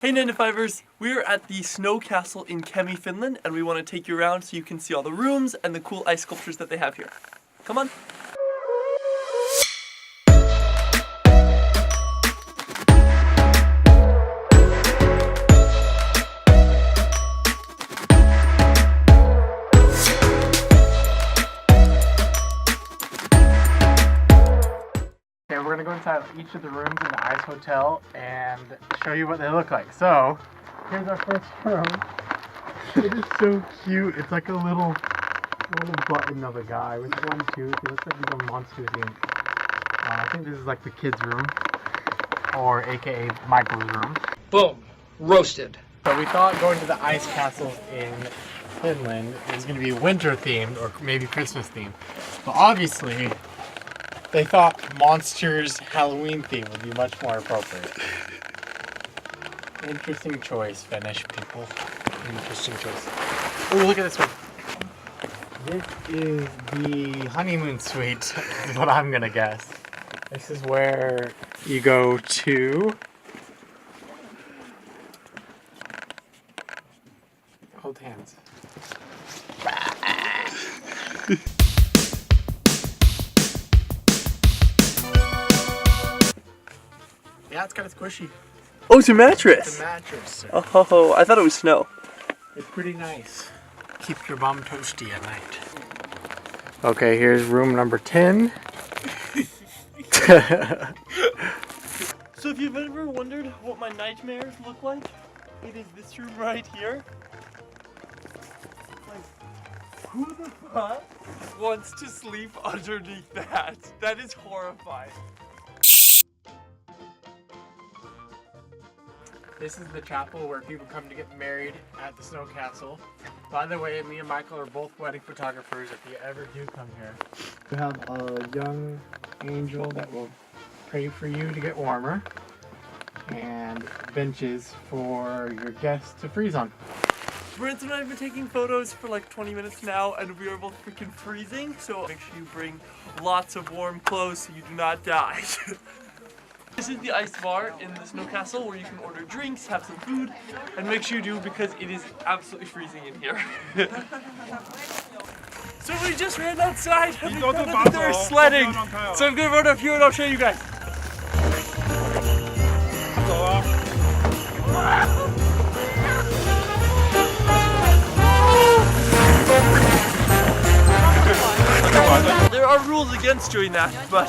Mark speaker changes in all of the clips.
Speaker 1: Hey 9to5ers, we're at the snow castle in Kemi, Finland, and we want to take you around so you can see all the rooms and the cool ice sculptures that they have here. Come on.
Speaker 2: Okay, we're gonna go inside each of the rooms in the ice hotel and show you what they look like. So, here's our first room. It is so cute. It's like a little button of a guy with one tooth. It looks like he's on Monsters Inc. I think this is like the kids' room, or AKA Michael's room.
Speaker 3: Boom, roasted.
Speaker 2: So we thought going to the ice castle in Finland was gonna be winter themed or maybe Christmas themed, but obviously they thought Monsters Halloween theme would be much more appropriate. Interesting choice, Finnish people. Interesting choice. Oh, look at this one. This is the honeymoon suite, is what I'm gonna guess. This is where you go to hold hands. Yeah, it's kind of squishy.
Speaker 1: Oh, it's a mattress!
Speaker 2: It's a mattress.
Speaker 1: Oh, I thought it was snow.
Speaker 2: It's pretty nice. Keep your bum toasty at night. Okay, here's room number 10.
Speaker 1: So if you've ever wondered what my nightmares look like, it is this room right here. Like, who the fuck wants to sleep underneath that? That is horrifying.
Speaker 2: This is the chapel where people come to get married at the snow castle. By the way, me and Michael are both wedding photographers if you ever do come here. We have a young angel that will pray for you to get warmer, and benches for your guests to freeze on.
Speaker 1: Branson and I have been taking photos for like 20 minutes now, and we are both freaking freezing, so make sure you bring lots of warm clothes so you do not die. This is the ice bar in the snow castle where you can order drinks, have some food, and make sure you do because it is absolutely freezing in here. So we just ran outside and we found out that they're sledding. So I'm gonna run up here and I'll show you guys. There are rules against doing that, but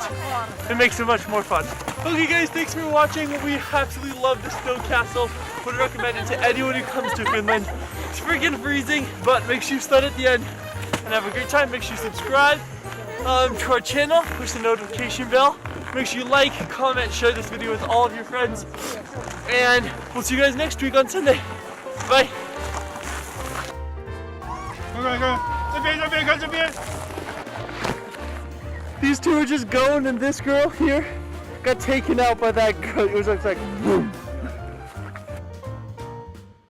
Speaker 1: it makes it much more fun. Okay guys, thanks for watching. We absolutely love the snow castle. Would recommend it to anyone who comes to Finland. It's freaking freezing, but make sure you sled at the end and have a great time. Make sure you subscribe to our channel, push the notification bell. Make sure you like, comment, share this video with all of your friends. And we'll see you guys next week on Sunday. Bye. These two are just going, and this girl here got taken out by that girl. It was like boom.